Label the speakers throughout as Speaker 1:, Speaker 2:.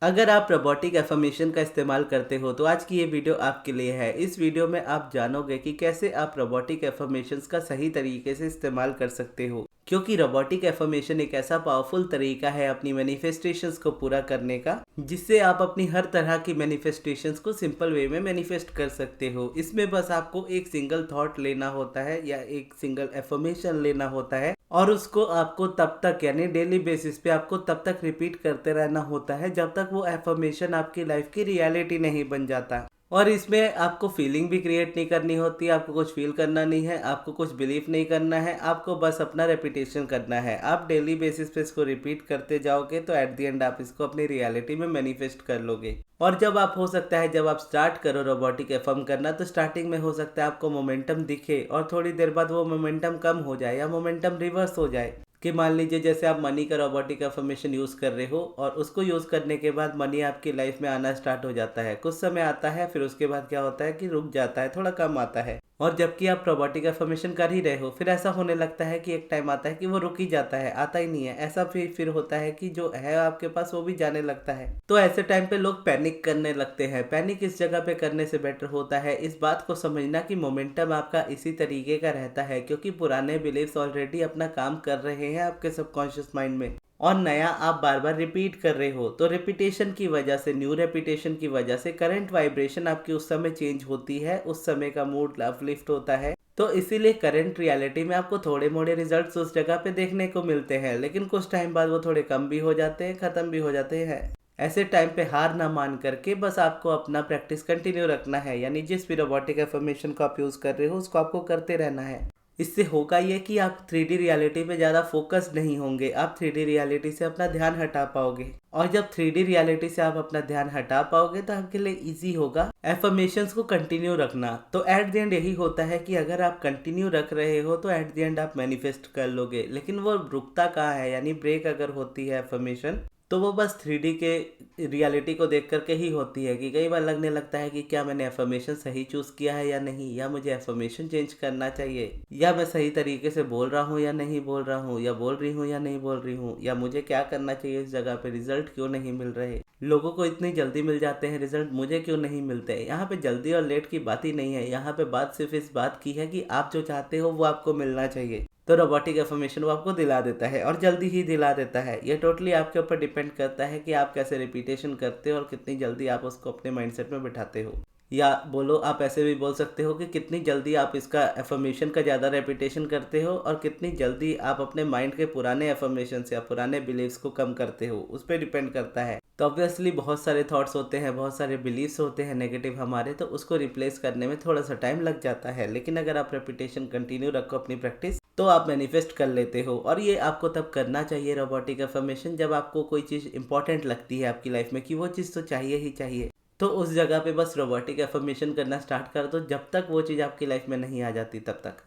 Speaker 1: अगर आप robotic affirmation का इस्तेमाल करते हो तो आज की ये वीडियो आपके लिए है। इस वीडियो में आप जानोगे कि कैसे आप रोबोटिक एफर्मेशंस का सही तरीके से इस्तेमाल कर सकते हो, क्योंकि रोबोटिक एफर्मेशन एक ऐसा पावरफुल तरीका है अपनी मैनिफेस्टेशंस को पूरा करने का, जिससे आप अपनी हर तरह की मैनिफेस्टेशंस को सिंपल वे में मैनिफेस्ट कर सकते हो। इसमें बस आपको एक सिंगल थॉट लेना होता है या एक सिंगल एफर्मेशन लेना होता है और उसको आपको तब तक यानी डेली बेसिस पे आपको तब तक रिपीट करते रहना होता है जब तक वो एफर्मेशन आपकी लाइफ की रियलिटी नहीं बन जाता। और इसमें आपको फीलिंग भी क्रिएट नहीं करनी होती, आपको कुछ फील करना नहीं है, आपको कुछ बिलीव नहीं करना है, आपको बस अपना रेपिटेशन करना है। आप डेली बेसिस पे इसको रिपीट करते जाओगे तो एट द एंड आप इसको अपनी रियलिटी में मैनिफेस्ट कर लोगे। और जब आप हो सकता है जब आप स्टार्ट करो रोबोटिक एफर्म करना तो स्टार्टिंग में हो सकता है आपको मोमेंटम दिखे और थोड़ी देर बाद वो मोमेंटम कम हो जाए या मोमेंटम रिवर्स हो जाए। कि मान लीजिए जैसे आप मनी का रोबोटिक एफर्मेशन यूज़ कर रहे हो और उसको यूज़ करने के बाद मनी आपकी लाइफ में आना स्टार्ट हो जाता है, कुछ समय आता है, फिर उसके बाद क्या होता है कि रुक जाता है, थोड़ा कम आता है। और जबकि आप रोबोटिक एफर्मेशन कर ही रहे हो फिर ऐसा होने लगता है कि एक टाइम आता है कि वो रुक ही जाता है, आता ही नहीं है। ऐसा फिर होता है कि जो है आपके पास वो भी जाने लगता है। तो ऐसे टाइम पे लोग पैनिक करने लगते हैं। पैनिक इस जगह पे करने से बेटर होता है इस बात को समझना कि मोमेंटम आपका इसी तरीके का रहता है, क्योंकि पुराने बिलीव्स ऑलरेडी अपना काम कर रहे हैं आपके सबकॉन्शियस माइंड में और नया आप बार बार रिपीट कर रहे हो। तो रिपीटेशन की वजह से, न्यू रेपिटेशन की वजह से करंट वाइब्रेशन आपकी उस समय चेंज होती है, उस समय का मूड अपलिफ्ट होता है। तो इसीलिए करंट रियलिटी में आपको थोड़े मोड़े रिजल्ट्स उस जगह पे देखने को मिलते हैं, लेकिन कुछ टाइम बाद वो थोड़े कम भी हो जाते हैं, खत्म भी हो जाते हैं। ऐसे टाइम पे हार ना मान करके बस आपको अपना प्रैक्टिस कंटिन्यू रखना है, यानी जिस भी रोबोटिक एफर्मेशन को आप यूज़ कर रहे हो उसको आपको करते रहना है। इससे होगा ये कि आप 3D रियलिटी पे ज़्यादा फोकस नहीं होंगे, आप 3D रियलिटी से अपना ध्यान हटा पाओगे। और जब 3D रियलिटी से आप अपना ध्यान हटा पाओगे तो आपके लिए इजी होगा एफर्मेशंस को कंटिन्यू रखना। तो एट द एंड यही होता है कि अगर आप कंटिन्यू रख रहे हो तो एट द एंड आप मैनिफेस्ट कर लोगे। लेकिन वो रुकता कहाँ है, यानी ब्रेक अगर होती है एफर्मेशन तो वो बस 3D के रियलिटी को देख करके ही होती है कि कई बार लगने लगता है कि क्या मैंने एफर्मेशन सही चूज़ किया है या नहीं, या मुझे एफर्मेशन चेंज करना चाहिए, या मैं सही तरीके से बोल रहा हूँ या नहीं बोल रहा हूँ, या बोल रही हूँ या नहीं बोल रही हूँ, या मुझे क्या करना चाहिए इस जगह पे, रिजल्ट क्यों नहीं मिल रहे। लोगों को इतनी जल्दी मिल जाते हैं रिजल्ट, मुझे क्यों नहीं मिलते। यहाँ पे जल्दी और लेट की बात ही नहीं है, यहाँ पे बात सिर्फ इस बात की है कि आप जो चाहते हो वो आपको मिलना चाहिए। तो रोबोटिक एफर्मेशन वो आपको दिला देता है और जल्दी ही दिला देता है। ये टोटली आपके ऊपर डिपेंड करता है कि आप कैसे रिपीटेशन करते हो और कितनी जल्दी आप उसको अपने माइंडसेट में बिठाते हो। या बोलो, आप ऐसे भी बोल सकते हो कि कितनी जल्दी आप इसका एफर्मेशन का ज़्यादा रेपिटेशन करते हो और कितनी जल्दी आप अपने माइंड के पुराने एफर्मेशन या पुराने बिलीव्स को कम करते हो, उस पर डिपेंड करता है। तो ऑब्वियसली बहुत सारे थॉट्स होते हैं, बहुत सारे बिलीव्स होते हैं नेगेटिव हमारे, तो उसको रिप्लेस करने में थोड़ा सा टाइम लग जाता है। लेकिन अगर आप रेपिटेशन कंटिन्यू रखो अपनी प्रैक्टिस तो आप मैनिफेस्ट कर लेते हो। और ये आपको तब करना चाहिए रोबोटिक एफर्मेशन जब आपको कोई चीज़ इंपॉर्टेंट लगती है आपकी लाइफ में कि वो चीज़ तो चाहिए ही चाहिए। तो उस जगह पे बस रोबोटिक एफर्मेशन करना स्टार्ट कर दो जब तक वो चीज़ आपकी लाइफ में नहीं आ जाती तब तक।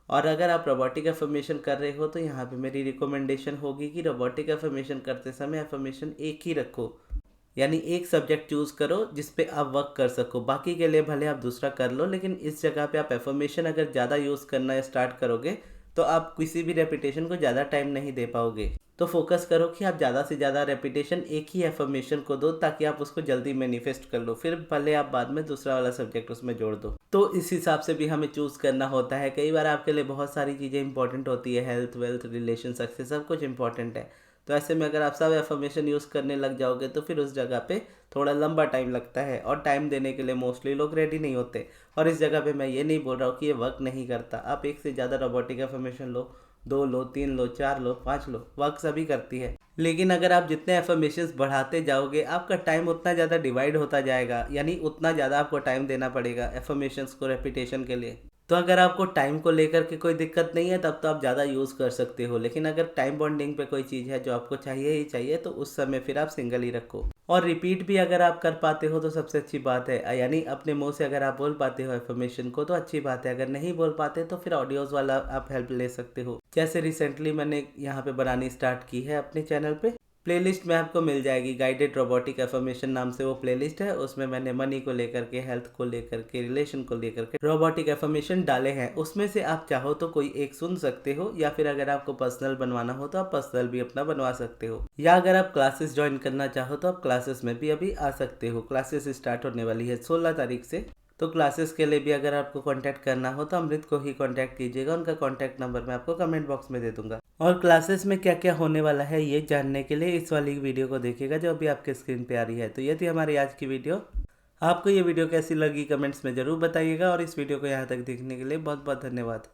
Speaker 1: और अगर आप रोबोटिक एफर्मेशन कर रहे हो तो यहाँ पे मेरी रिकमेंडेशन होगी कि रोबोटिक एफर्मेशन करते समय एफर्मेशन एक ही रखो, यानी एक सब्जेक्ट चूज़ करो जिस पे आप वर्क कर सको। बाकी के लिए भले आप दूसरा कर लो, लेकिन इस जगह पे आप एफर्मेशन अगर ज़्यादा यूज़ करना स्टार्ट करोगे तो आप किसी भी रेपिटेशन को ज़्यादा टाइम नहीं दे पाओगे। तो फोकस करो कि आप ज़्यादा से ज़्यादा रेपिटेशन एक ही एफर्मेशन को दो ताकि आप उसको जल्दी मैनिफेस्ट कर लो, फिर भले आप बाद में दूसरा वाला सब्जेक्ट उसमें जोड़ दो। तो इस हिसाब से भी हमें चूज़ करना होता है। कई बार आपके लिए बहुत सारी चीज़ें इंपॉर्टेंट होती है, हेल्थ, वेल्थ, रिलेशन, सक्सेस, सब कुछ इंपॉर्टेंट है। तो ऐसे में अगर आप सब एफर्मेशन यूज़ करने लग जाओगे तो फिर उस जगह पे थोड़ा लंबा टाइम लगता है और टाइम देने के लिए मोस्टली लोग रेडी नहीं होते। और इस जगह पे मैं ये नहीं बोल रहा हूँ कि ये वर्क नहीं करता। आप एक से ज़्यादा रोबोटिक एफर्मेशन लो, 2 लो, 3 लो, 4 लो, 5 लो, वर्क सभी करती है। लेकिन अगर आप जितने एफर्मेशंस बढ़ाते जाओगे आपका टाइम उतना ज़्यादा डिवाइड होता जाएगा, यानी उतना ज़्यादा आपको टाइम देना पड़ेगा एफर्मेशंस को रेपिटेशन के लिए। तो अगर आपको टाइम को लेकर के कोई दिक्कत नहीं है तब तो आप ज़्यादा यूज़ कर सकते हो, लेकिन अगर टाइम बॉन्डिंग पे कोई चीज़ है जो आपको चाहिए ही चाहिए तो उस समय फिर आप सिंगल ही रखो। और रिपीट भी अगर आप कर पाते हो तो सबसे अच्छी बात है, यानी अपने मुंह से अगर आप बोल पाते हो इन्फॉर्मेशन को तो अच्छी बात है। अगर नहीं बोल पाते तो फिर ऑडियोज़ वाला आप हेल्प ले सकते हो, जैसे रिसेंटली मैंने यहाँ पे बनानी स्टार्ट की है अपने चैनल पे। प्लेलिस्ट में आपको मिल जाएगी गाइडेड रोबोटिक एफर्मेशन नाम से वो प्लेलिस्ट है। उसमें मैंने मनी को लेकर के, हेल्थ को लेकर के, रिलेशन को लेकर के रोबोटिक एफर्मेशन डाले हैं। उसमें से आप चाहो तो कोई एक सुन सकते हो, या फिर अगर आपको पर्सनल बनवाना हो तो आप पर्सनल भी अपना बनवा सकते हो, या अगर आप क्लासेस ज्वाइन करना चाहो तो आप क्लासेस में भी अभी आ सकते हो। क्लासेस स्टार्ट होने वाली है 16 तारीख से। तो क्लासेस के लिए भी अगर आपको कांटेक्ट करना हो तो अमृत को ही कांटेक्ट कीजिएगा। उनका कांटेक्ट नंबर मैं आपको कमेंट बॉक्स में दे दूंगा। और क्लासेस में क्या क्या होने वाला है ये जानने के लिए इस वाली वीडियो को देखिएगा जो अभी आपके स्क्रीन पे आ रही है। तो ये थी हमारी आज की वीडियो। आपको ये वीडियो कैसी लगी कमेंट्स में ज़रूर बताइएगा, और इस वीडियो को यहाँ तक देखने के लिए बहुत बहुत धन्यवाद।